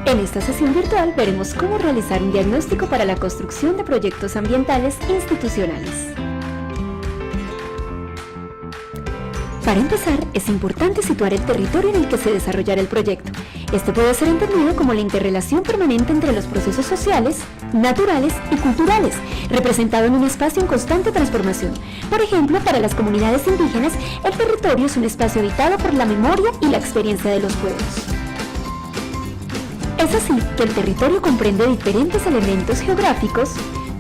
En esta sesión virtual veremos cómo realizar un diagnóstico para la construcción de proyectos ambientales institucionales. Para empezar, es importante situar el territorio en el que se desarrollará el proyecto. Este puede ser entendido como la interrelación permanente entre los procesos sociales, naturales y culturales, representado en un espacio en constante transformación. Por ejemplo, para las comunidades indígenas, el territorio es un espacio habitado por la memoria y la experiencia de los pueblos. Es así que el territorio comprende diferentes elementos geográficos,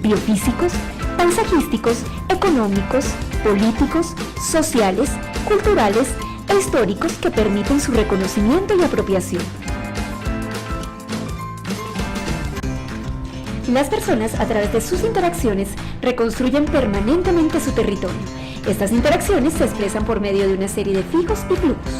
biofísicos, paisajísticos, económicos, políticos, sociales, culturales e históricos que permiten su reconocimiento y apropiación. Las personas, a través de sus interacciones, reconstruyen permanentemente su territorio. Estas interacciones se expresan por medio de una serie de fijos y flujos.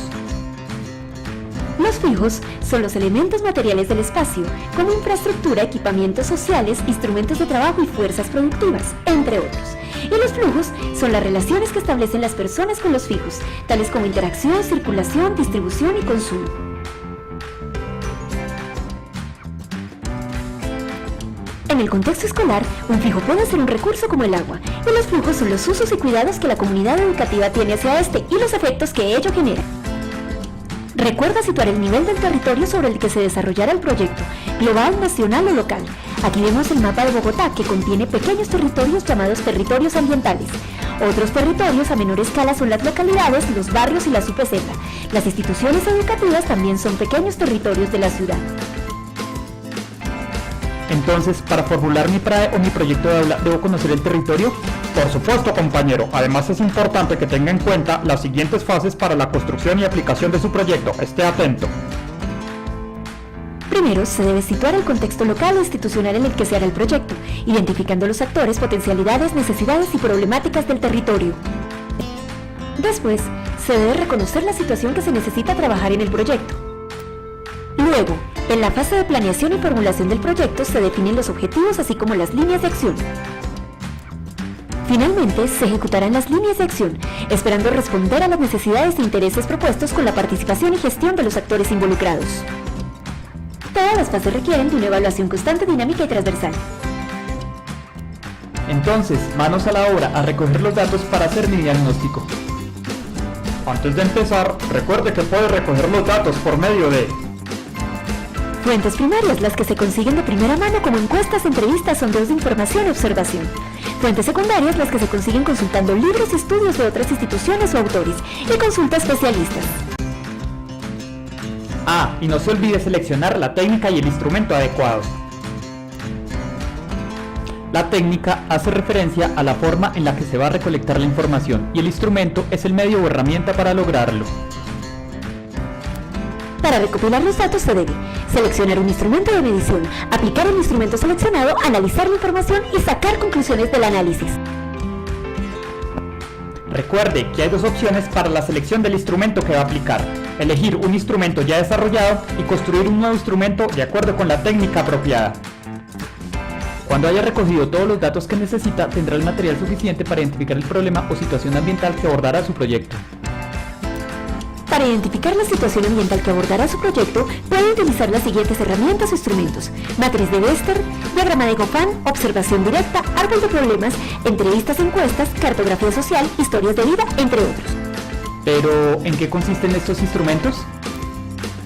Los fijos son los elementos materiales del espacio, como infraestructura, equipamientos sociales, instrumentos de trabajo y fuerzas productivas, entre otros. Y los flujos son las relaciones que establecen las personas con los fijos, tales como interacción, circulación, distribución y consumo. En el contexto escolar, un fijo puede ser un recurso como el agua, y los flujos son los usos y cuidados que la comunidad educativa tiene hacia este y los efectos que ello genera. Recuerda situar el nivel del territorio sobre el que se desarrollará el proyecto, global, nacional o local. Aquí vemos el mapa de Bogotá, que contiene pequeños territorios llamados territorios ambientales. Otros territorios a menor escala son las localidades, los barrios y las UPZ. Las instituciones educativas también son pequeños territorios de la ciudad. Entonces, para formular mi proyecto de aula, ¿debo conocer el territorio? Por supuesto, compañero. Además, es importante que tenga en cuenta las siguientes fases para la construcción y aplicación de su proyecto. Esté atento. Primero, se debe situar el contexto local e institucional en el que se hará el proyecto, identificando los actores, potencialidades, necesidades y problemáticas del territorio. Después, se debe reconocer la situación que se necesita trabajar en el proyecto. Luego, en la fase de planeación y formulación del proyecto se definen los objetivos así como las líneas de acción. Finalmente, se ejecutarán las líneas de acción, esperando responder a las necesidades e intereses propuestos con la participación y gestión de los actores involucrados. Todas las fases requieren de una evaluación constante, dinámica y transversal. Entonces, manos a la obra a recoger los datos para hacer mi diagnóstico. Antes de empezar, recuerde que puede recoger los datos por medio de fuentes primarias, las que se consiguen de primera mano como encuestas, entrevistas, sondeos de información y observación. Fuentes secundarias, las que se consiguen consultando libros y estudios de otras instituciones o autores, y consulta especialistas. Y no se olvide seleccionar la técnica y el instrumento adecuado. La técnica hace referencia a la forma en la que se va a recolectar la información y el instrumento es el medio o herramienta para lograrlo. Para recopilar los datos se debe seleccionar un instrumento de medición, aplicar el instrumento seleccionado, analizar la información y sacar conclusiones del análisis. Recuerde que hay dos opciones para la selección del instrumento que va a aplicar: elegir un instrumento ya desarrollado y construir un nuevo instrumento de acuerdo con la técnica apropiada. Cuando haya recogido todos los datos que necesita, tendrá el material suficiente para identificar el problema o situación ambiental que abordará su proyecto. Para identificar la situación ambiental que abordará su proyecto, puede utilizar las siguientes herramientas o instrumentos: matriz de Wester, diagrama de Goffin, observación directa, árbol de problemas, entrevistas, encuestas, cartografía social, historias de vida, entre otros. ¿Pero en qué consisten estos instrumentos?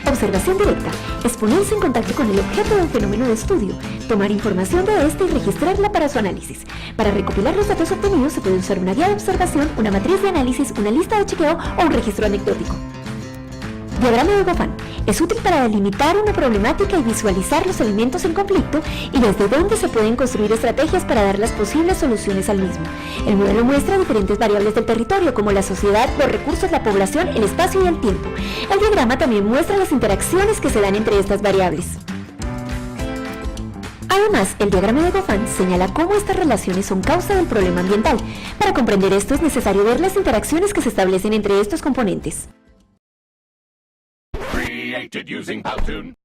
Observación directa es ponerse en contacto con el objeto de un fenómeno de estudio, tomar información de este y registrarla para su análisis. Para recopilar los datos obtenidos se puede usar una guía de observación, una matriz de análisis, una lista de chequeo o un registro anecdótico. Diagrama de Goffin es útil para delimitar una problemática y visualizar los elementos en conflicto y desde dónde se pueden construir estrategias para dar las posibles soluciones al mismo. El modelo muestra diferentes variables del territorio como la sociedad, los recursos, la población, el espacio y el tiempo. El diagrama también muestra las interacciones que se dan entre estas variables. Además, el diagrama de Goffin señala cómo estas relaciones son causa del problema ambiental. Para comprender esto es necesario ver las interacciones que se establecen entre estos componentes. Created using Powtoon.